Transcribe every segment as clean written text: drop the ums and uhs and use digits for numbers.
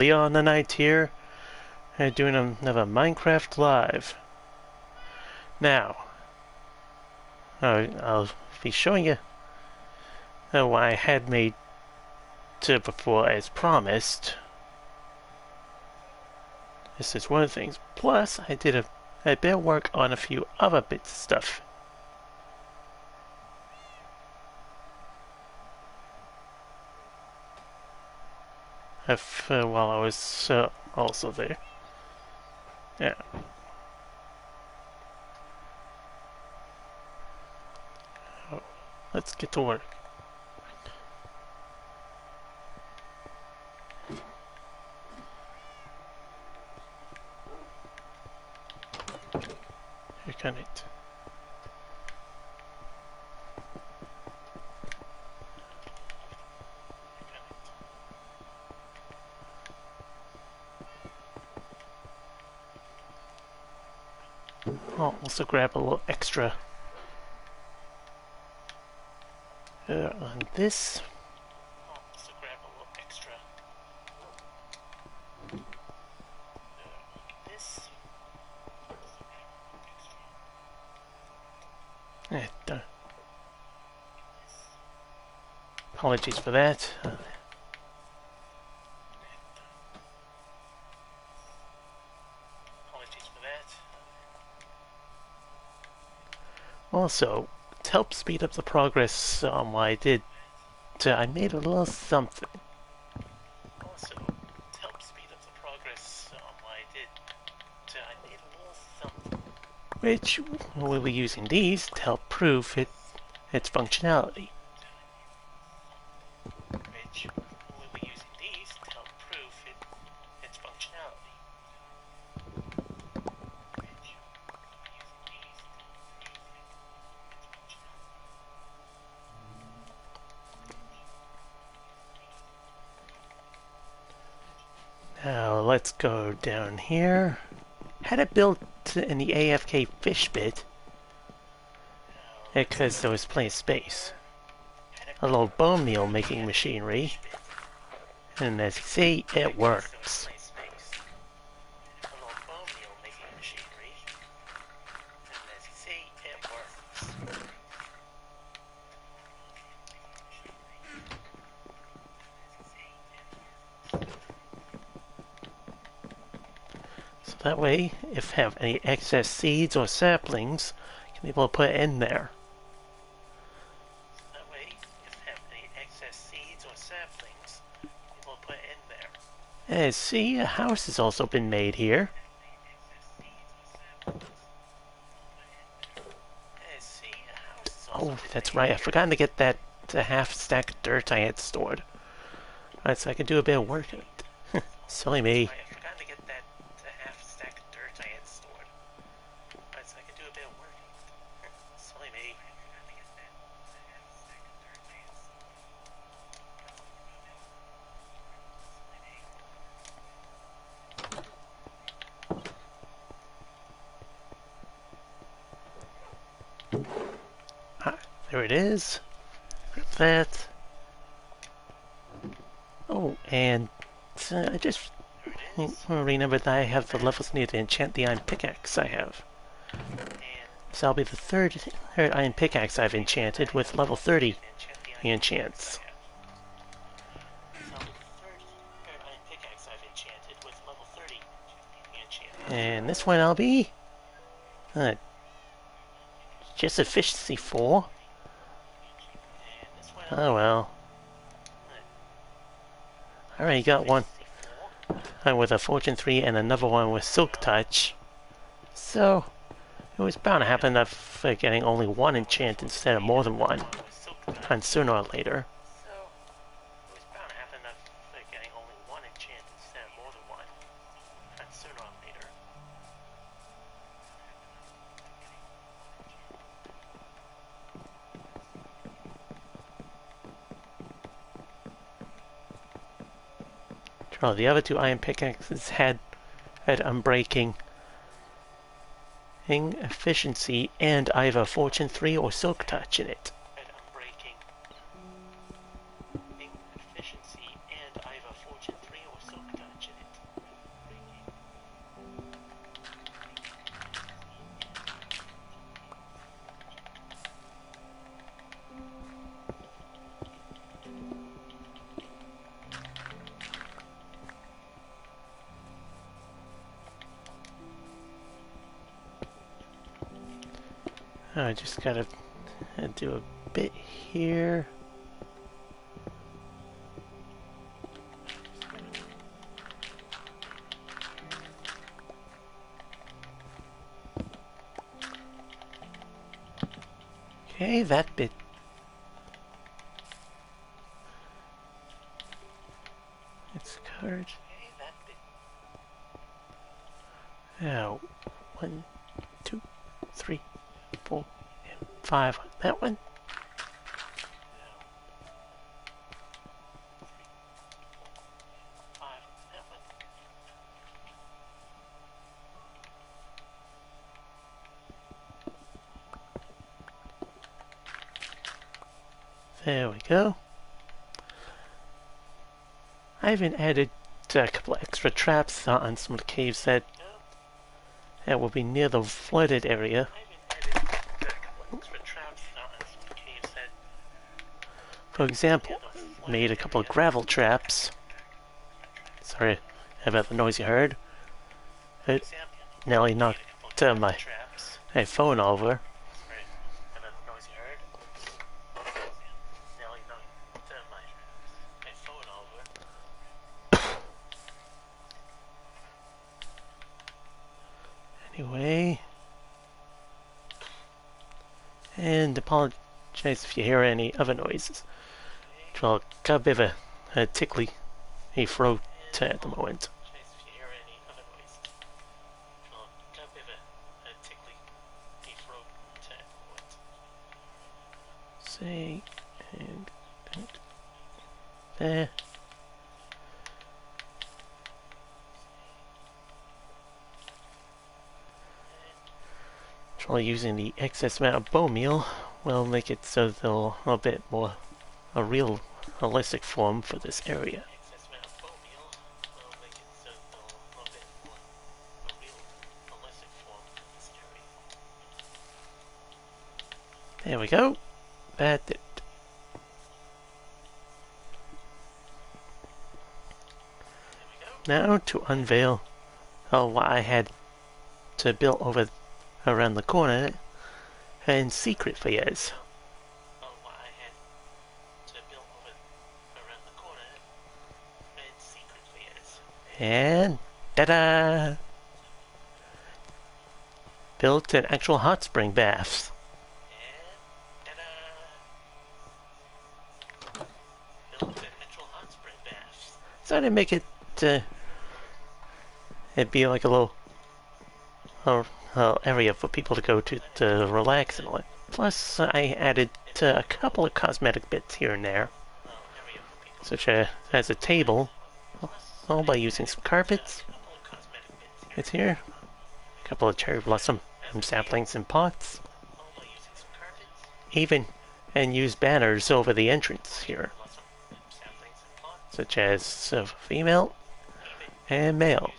leontheknight here, doing another Minecraft Live. Now, I'll be showing you what I had made before as promised. This is one of the things. Plus, I did a bit of work on a few other bits of stuff. While I was also there. Yeah. Oh, let's get to work. Here can it. I'll also grab a little extra on this. Apologies for that. Also, to help speed up the progress on what I did, I made a little something. Which we'll be using these to help prove its functionality. Now let's go down here. Had it built in the AFK fish bit because there was plenty of space. A little bone meal making machinery, and as you see, it works. That way, if you have any excess seeds or saplings, you can be able to put it in there. And see, a house has also been made here. Oh, that's right, I've forgotten to get that half stack of dirt I had stored. Alright, so I can do a bit of work in it. Silly me. There it is. Grab that. Oh, and I just remembered that I have the levels needed to enchant the iron pickaxe I have. So that'll be the third iron pickaxe I've enchanted with level 30 enchants. And this one I'll be just efficiency 4. Oh well. I already got one with a fortune 3 and another one with silk touch. So it was bound to happen of getting only one enchant instead of more than one. And sooner or later. Oh, the other two iron pickaxes had unbreaking efficiency and either fortune 3 or silk touch in it. I just gotta do a bit here. Okay, that bit. It's covered. Now, 1, 2, 3, 4, and 5 on that one. There we go. I even added a couple of extra traps on some of the caves that will be near the flooded area. For example, made a couple of gravel traps. Sorry about the noise you heard. It nearly knocked my phone over. Anyway, and apologize if you hear any other noises. Well, got a bit of a tickly throat at the moment. Say, and there. Try using the excess amount of bone meal will make it so they'll a bit more a real holistic form for this area. There we go. That did. Now to unveil what I had to build over around the corner and secret for years. And ta-da! Built an actual hot spring bath. So to make it it'd be like a little area for people to go to relax and all that. Plus, I added a couple of cosmetic bits here and there, such as a table, all by using some carpets. It's here. A couple of cherry blossom saplings and pots. Even and use banners over the entrance here, such as female and male.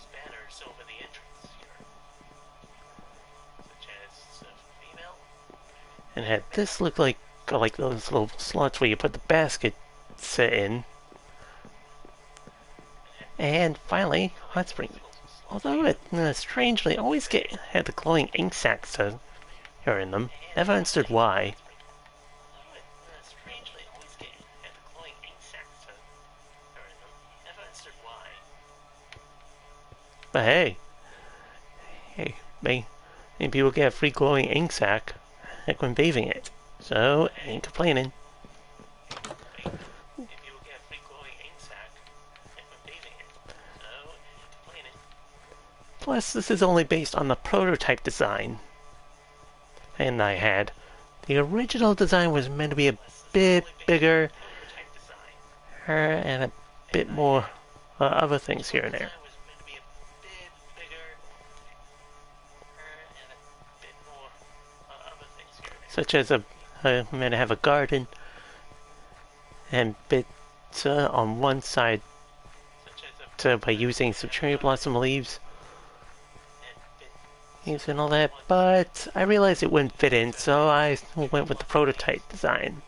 And had this look like those little slots where you put the baskets in. And finally, hot spring. Although it strangely always had the glowing ink sacs here in them. Never understood why. But hey, many people get a free glowing ink sac when bathing it, so ain't complaining. Plus, this is only based on the prototype design. And I had. The original design was meant to be a bit bigger, and a bit more other things here and there. Such as meant to have a garden and bits on one side by using some cherry blossom leaves and all that, but I realized it wouldn't fit in, so I went with the prototype design.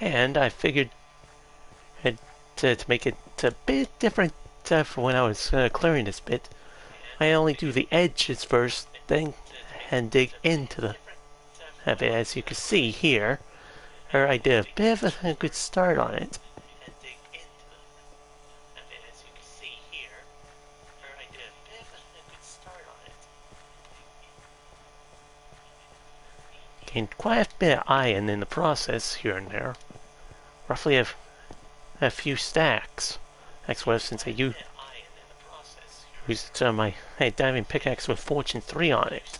And I figured to make it a bit different from when I was clearing this bit. I only do the edges first, then and dig into the bit. As you can see here, I did a bit of a good start on it. Gained quite a bit of iron in the process here and there. Roughly a few stacks. That's what since I used my diving pickaxe with Fortune 3 on it.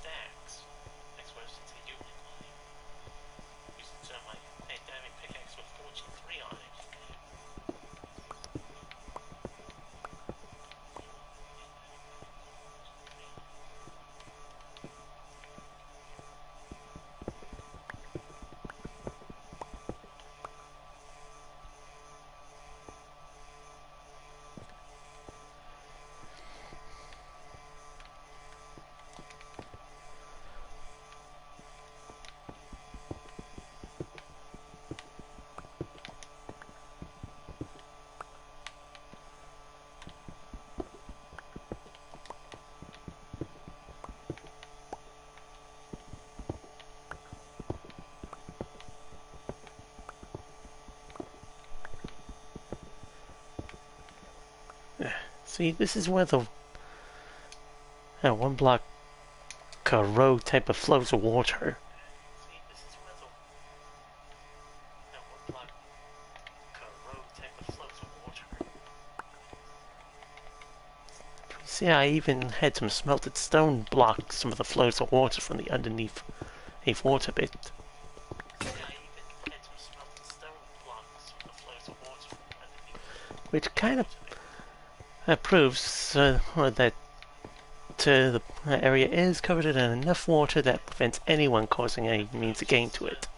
See, this is where the one block row type of flows of water. See, I even had some smelted stone block some of the flows of water from the underneath a water bit. Which kind of proves that the area is covered in enough water that prevents anyone causing any means of gain to it.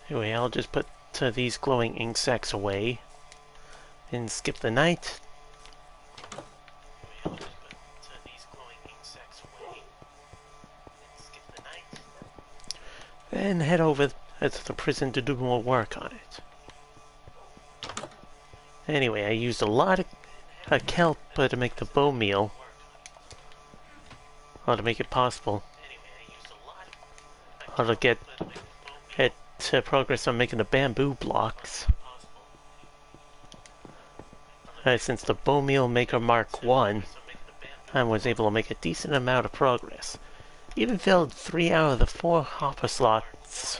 Anyway, I'll just put these glowing ink sacs away and skip the night. Then head over to the prison to do more work on it. Anyway, I used a lot of kelp to make the bone meal. Or to make it possible. Or to get it progress on making the bamboo blocks. Since the bone meal maker Mark 1, I was able to make a decent amount of progress. Even filled 3 out of the 4 hopper slots,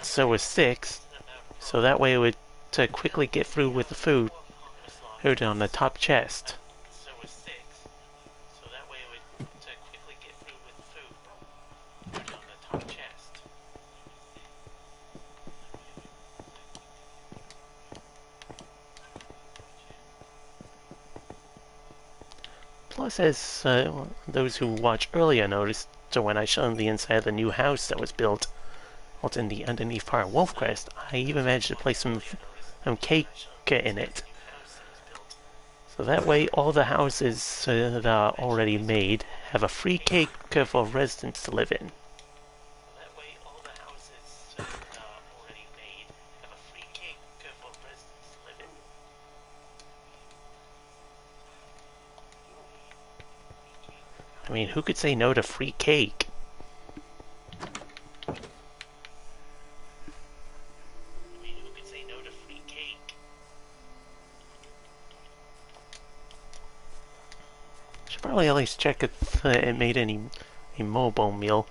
so with 6, so that way it would quickly get through with the food on the top chest. Plus, as those who watched earlier noticed, when I showed the inside of the new house that was built out in the underneath part of Wolfcrest, I even managed to place some cake in it. So that way all the houses that are already made have a free cake for residents to live in. I mean, who could say no to free cake? Should probably at least check if it made any mobile meal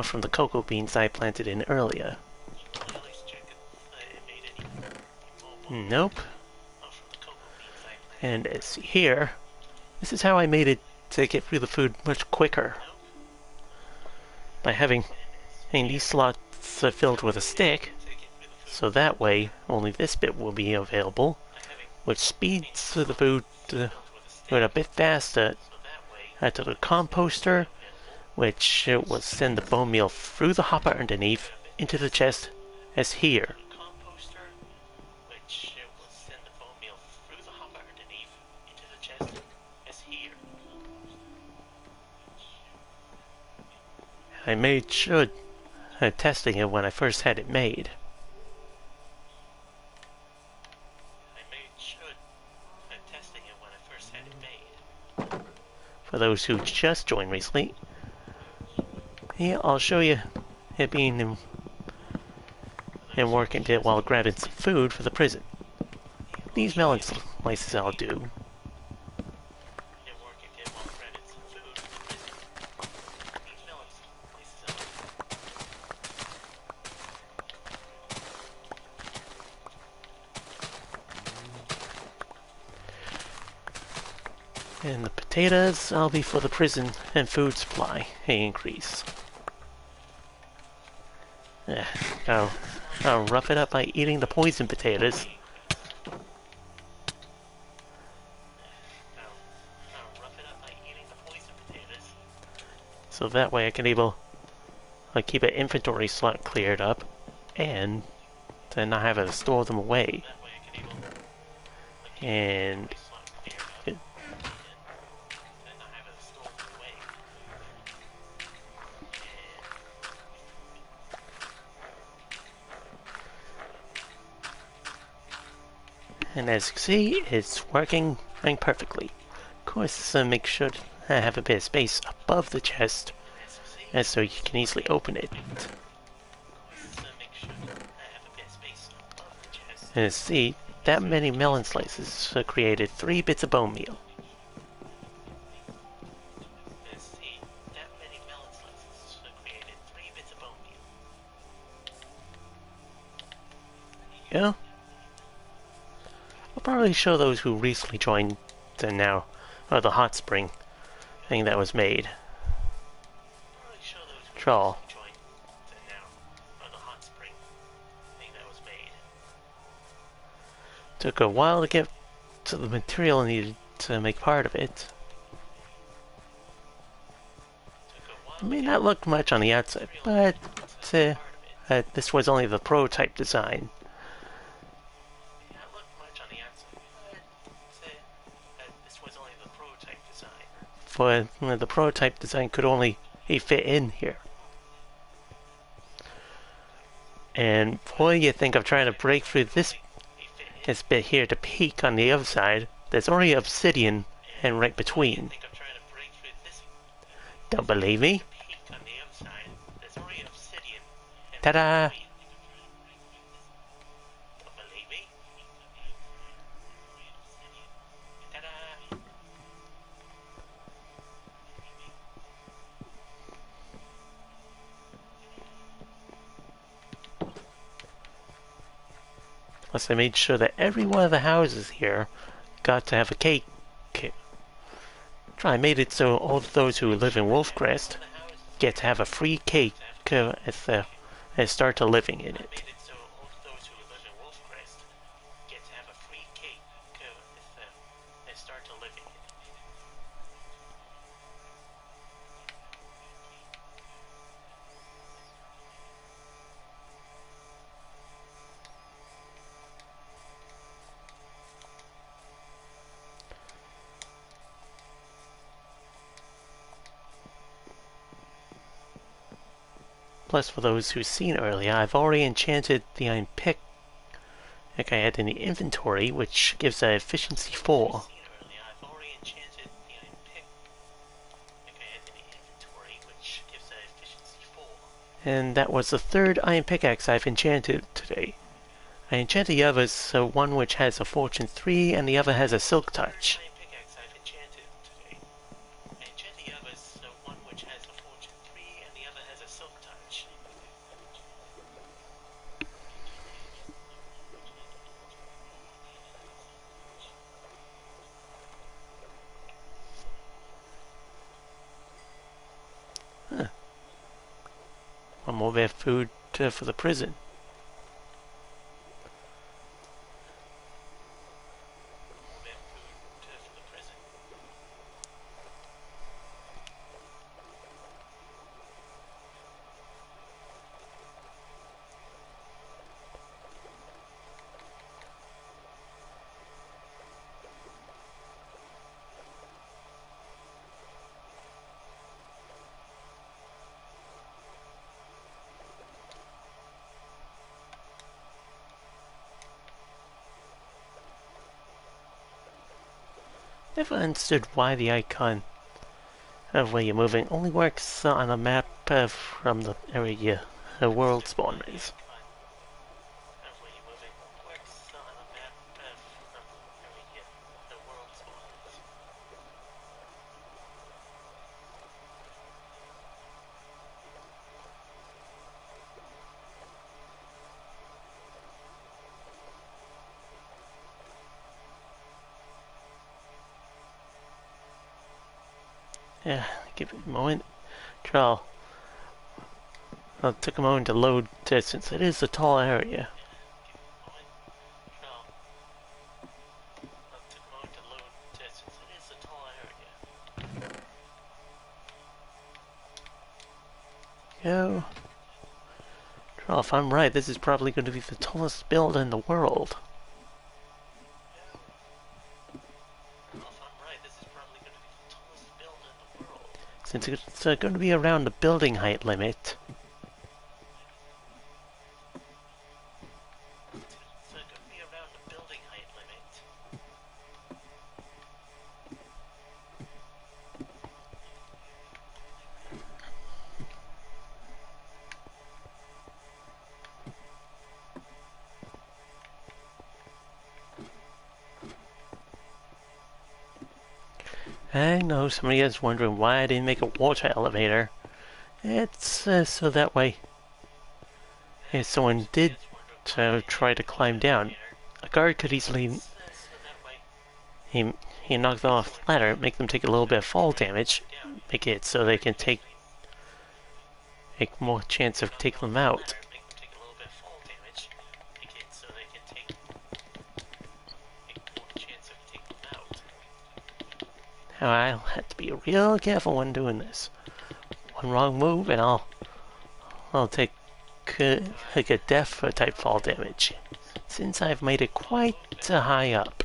from the cocoa beans I planted in earlier. Nope. And as here, this is how I made it to get through the food much quicker. By having these slots filled with a stick, so that way only this bit will be available. which speeds the food a bit faster to the composter, which will send the bone meal through the hopper underneath into the chest, as here. I made sure testing it when I first had it made. For those who just joined recently, yeah, I'll show you it being and working it while grabbing some food for the prison. These melon slices I'll do. And the potatoes, I'll be for the prison and food supply increase. I'll rough it up by eating the poison potatoes. So that way I can keep an inventory slot cleared up and to not have to store them away. And as you can see, it's working perfectly. Of course, make sure to have a bit of space above the chest, and so you can easily open it. And see, that many melon slices created 3 bits of bone meal. There you go. I'll probably show those who recently joined the hot spring thing that was made. Troll. Took a while to get to the material needed to make part of it. It may not look much on the outside, but this was only the prototype design. For the prototype design could only fit in here. And boy, you think I'm trying to break through this bit here to peek on the other side. There's already obsidian and right between. Don't believe me? Ta-da! Plus I made sure that every one of the houses here got to have a cake. I made it so all those who live in Wolfcrest get to have a free cake as they start to living in it. Plus, for those who've seen earlier, I've already enchanted the iron pick like I had in the inventory, which gives a efficiency 4. And that was the 3rd iron pickaxe I've enchanted today. I enchanted the others, so one which has a fortune 3 and the other has a silk touch. One more bit of food for the prison. never understood why the icon of where you're moving only works on a map from the area the world spawn is. Yeah, give it a moment. I'll took a moment to load since it is a tall area. Go. Well, if I'm right, this is probably going to be the tallest building in the world. Since it's going to be around the building height limit. I know somebody is wondering why I didn't make a water elevator. It's so that way, if someone did try to climb down, a guard could easily he knock them off the ladder, make them take a little bit of fall damage, make it so they can make more chance of taking them out. Now I'll have to be real careful when doing this. One wrong move and I'll take a death type fall damage, since I've made it quite high up.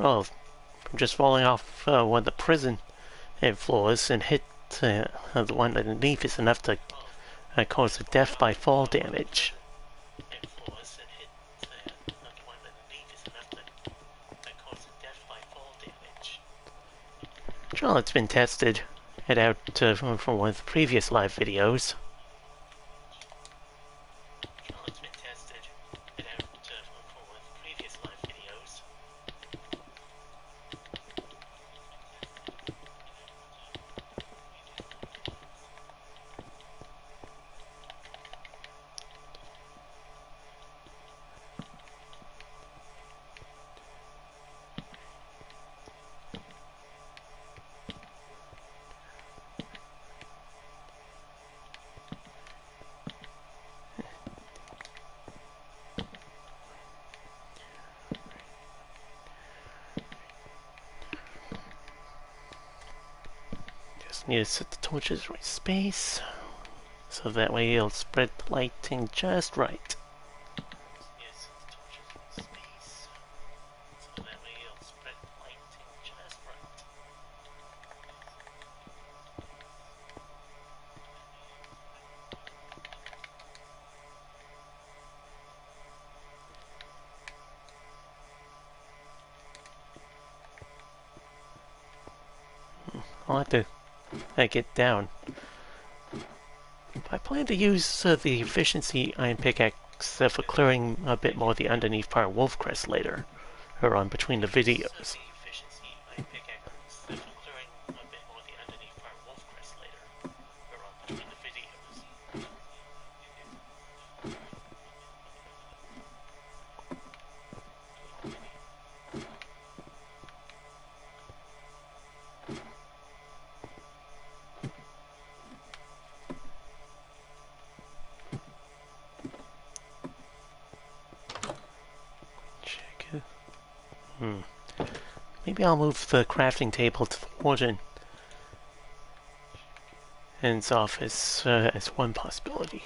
Oh, from just falling off one of the prison floors and hit the one underneath is enough to cause a death by fall damage. Well, it's been tested out from one of the previous live videos. Need to set the torches right space, so that way it'll spread the lighting just right. I'll have to get down. I plan to use the efficiency iron pickaxe for clearing a bit more of the underneath part of Wolfcrest later, or on between the videos. Maybe I'll move the crafting table to the warden's office as one possibility.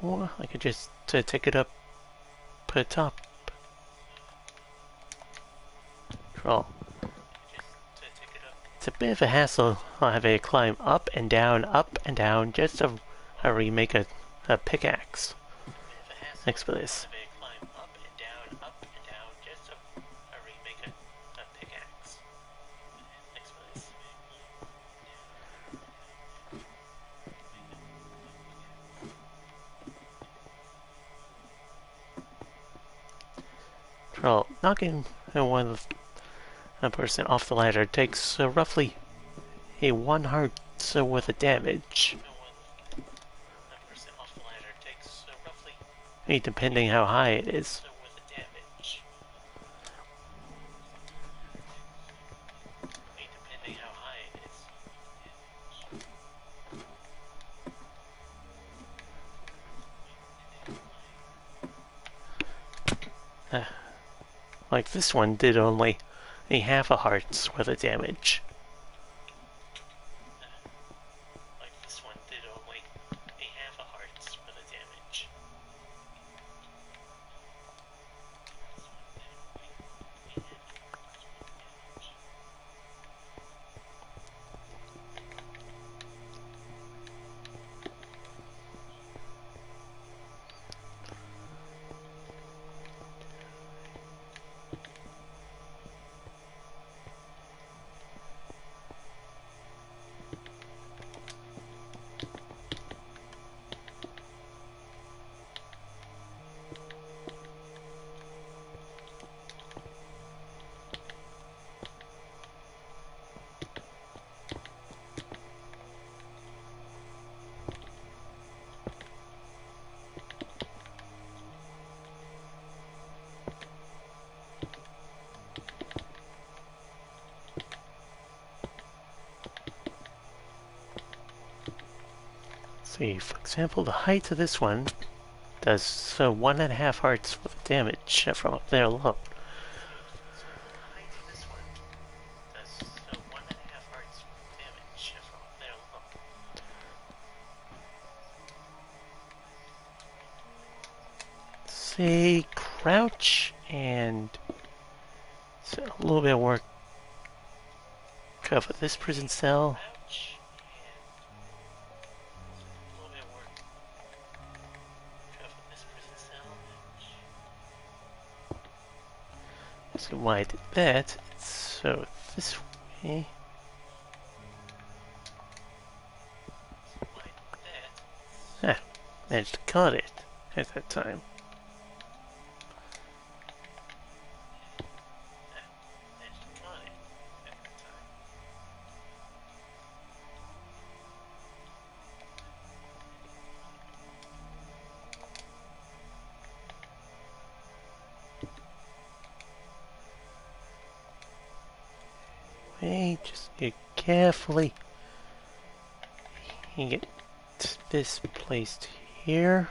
Or I could just take it up top. Control. It's a bit of a hassle. I'll have to climb up and down, just to remake a pickaxe. Next for this. Control. Knocking one person off the ladder takes roughly a 1 heart's worth of damage. Depending how high it is. Like this one did only a half a heart's worth of damage. See, for example, the height of this one does 1.5 hearts worth of damage from up there alone. Say, crouch and a little bit of work. Cover this prison cell. So why I did that, so this way. Ah, managed to cut it at that time. Just get carefully and get this placed here.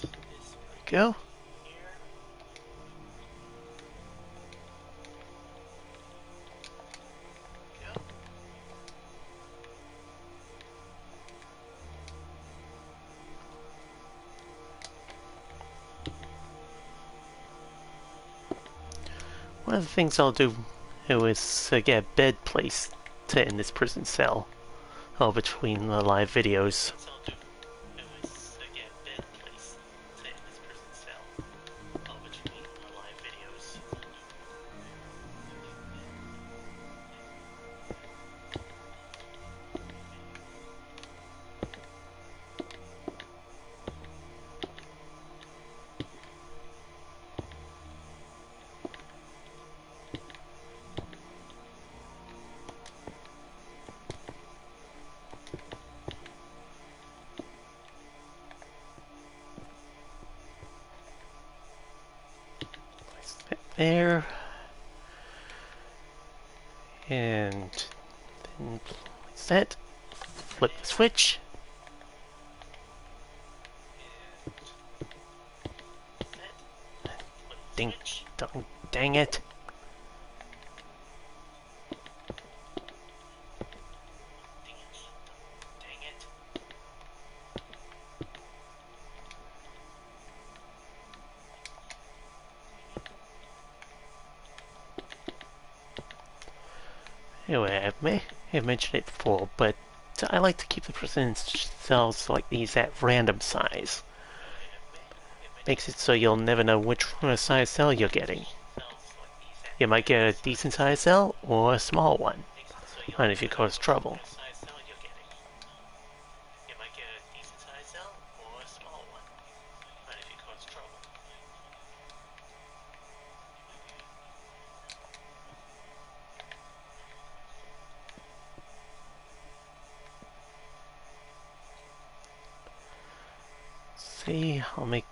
There we go. One of the things I'll do is get a bed placed in this prison cell between the live videos. There, and then place Set. Flip the switch. Ding dong, dang it. Anyway, I may have mentioned it before, but I like to keep the percentage cells like these at random size. Makes it so you'll never know which size cell you're getting. You might get a decent sized cell or a small one, and if you cause trouble. See, I'll make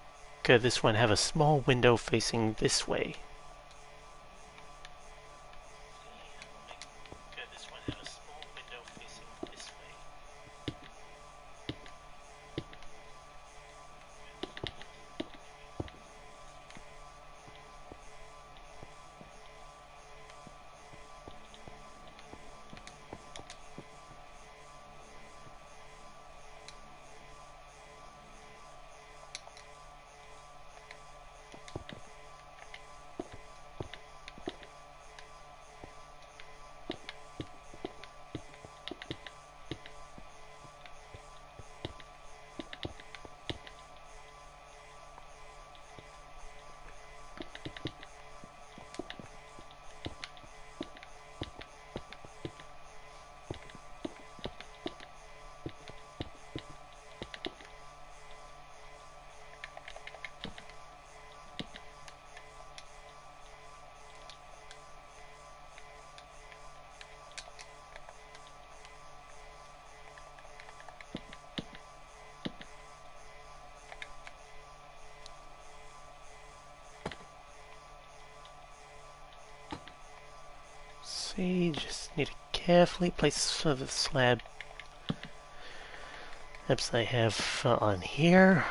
this one have a small window facing this way. See, just need to carefully place the slabs I have on here.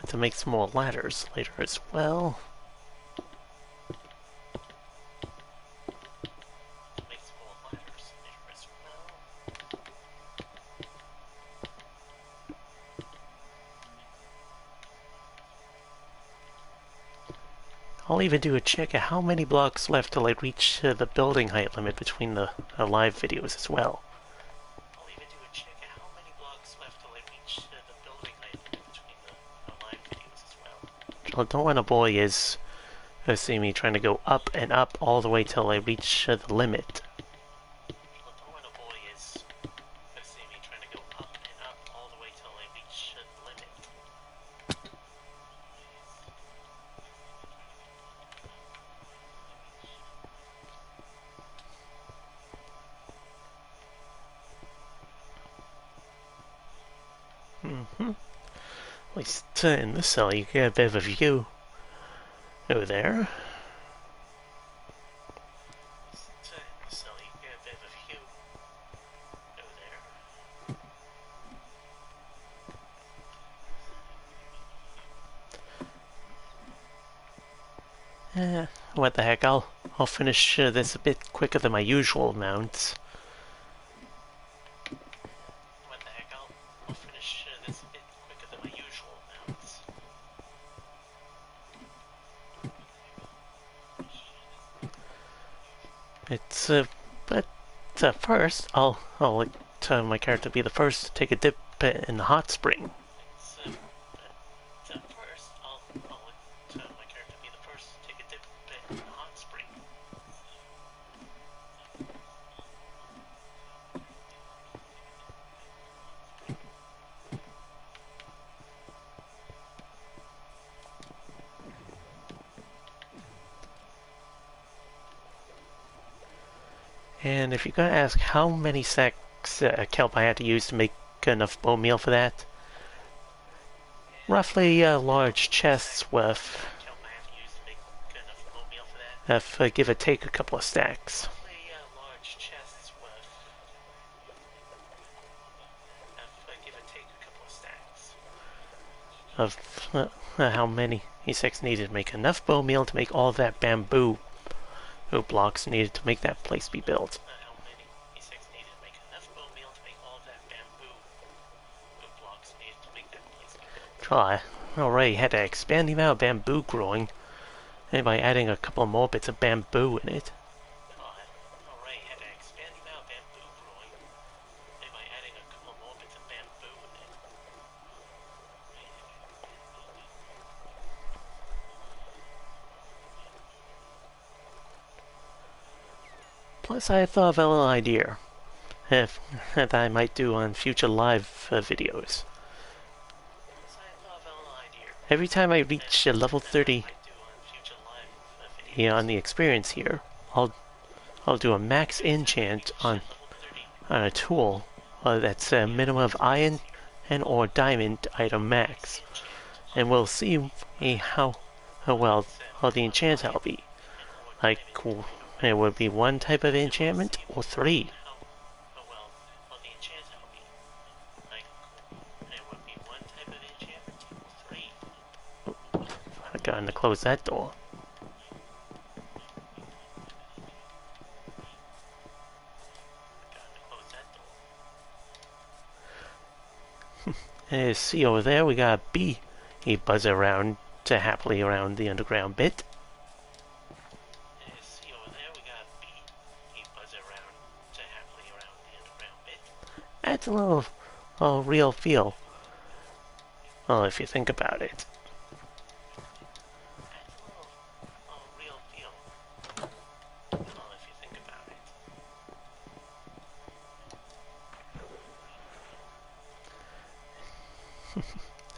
To make some more ladders later as well. I'll even do a check of how many blocks left till I reach the building height limit between the live videos as well. I'll even do a check of how many blocks left till I reach the building height limit between the live videos as well. What I don't want to boy is see me trying to go up and up all the way till I reach the limit. What I don't want to boy is see me trying to go up and up all the way till I reach the limit. At least in this cell you get a bit of a view over there. What the heck, I'll finish this a bit quicker than my usual mounts. What the heck, I'll finish this a bit quicker than my usual mounts. It's, but first, I'll like my character be the first to take a dip in the hot spring. And if you're going to ask how many sacks kelp I had to use to make enough bone meal for that, roughly large chests worth, give or take a couple of stacks. Of how many sacks needed to make enough bone meal to make all that bamboo blocks needed to make that place be built. I already had to expand the amount of bamboo growing, and by adding a couple more bits of bamboo in it. Plus, I thought of a little idea that I might do on future live videos. Every time I reach level 30 on the experience here, I'll do a max enchant on a tool that's a minimum of iron and or diamond item max, and we'll see how well the enchant I'll be. Like, it would be one type of enchantment or three. I got to close that door. And see over there, we got a bee. He buzzes around happily around the underground bit. Adds a little real feel. Well, if you think about it.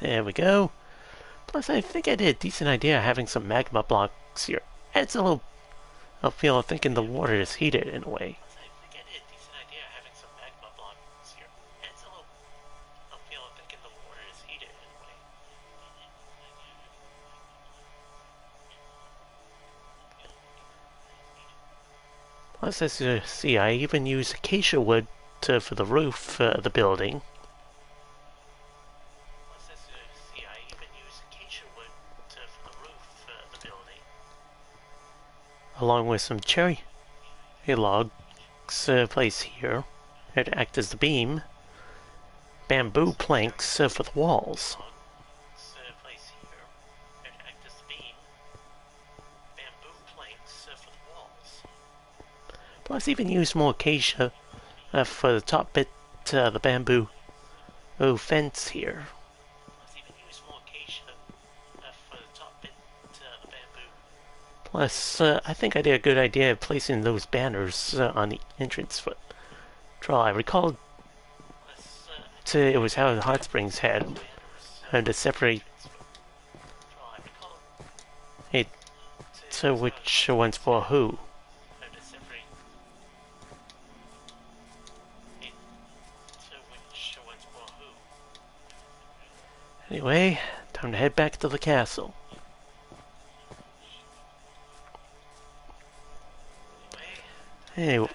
There we go. Plus, I think I did a decent idea of having some magma blocks here. Adds a little feel of thinking the water is heated in a way. Plus, as you see, I even use acacia wood for the roof of the building. Along with some cherry logs placed here to act as the beam, bamboo planks for the walls. Plus, even use more acacia for the top bit, the bamboo fence here. Plus, I think I did a good idea of placing those banners on the entrance for draw. I recall it was how the Hot Springs had to separate it. So which one's for who? Anyway, time to head back to the castle. Anyway,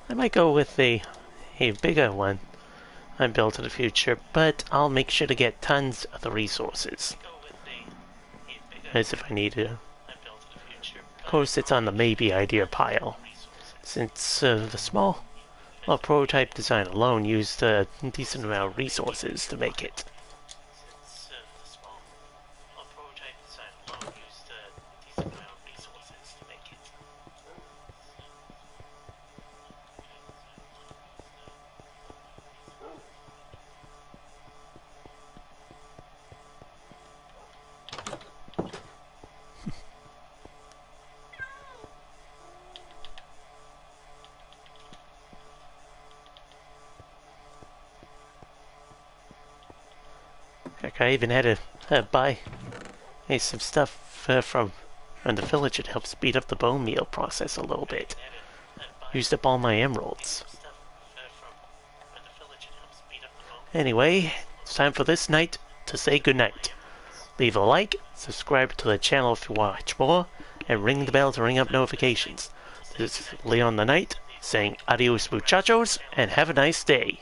I might go with a bigger one I built in the future, but I'll make sure to get tons of the resources, as if I need to. Of course, it's on the maybe idea pile, since the small prototype design alone used a decent amount of resources to make it. Heck, I even had to buy some stuff from the village. It helps speed up the bone meal process a little bit. Used up all my emeralds. Anyway, it's time for this night to say goodnight. Leave a like, subscribe to the channel if you watch more, and ring the bell to ring up notifications. This is Leon the Knight saying adios muchachos, and have a nice day.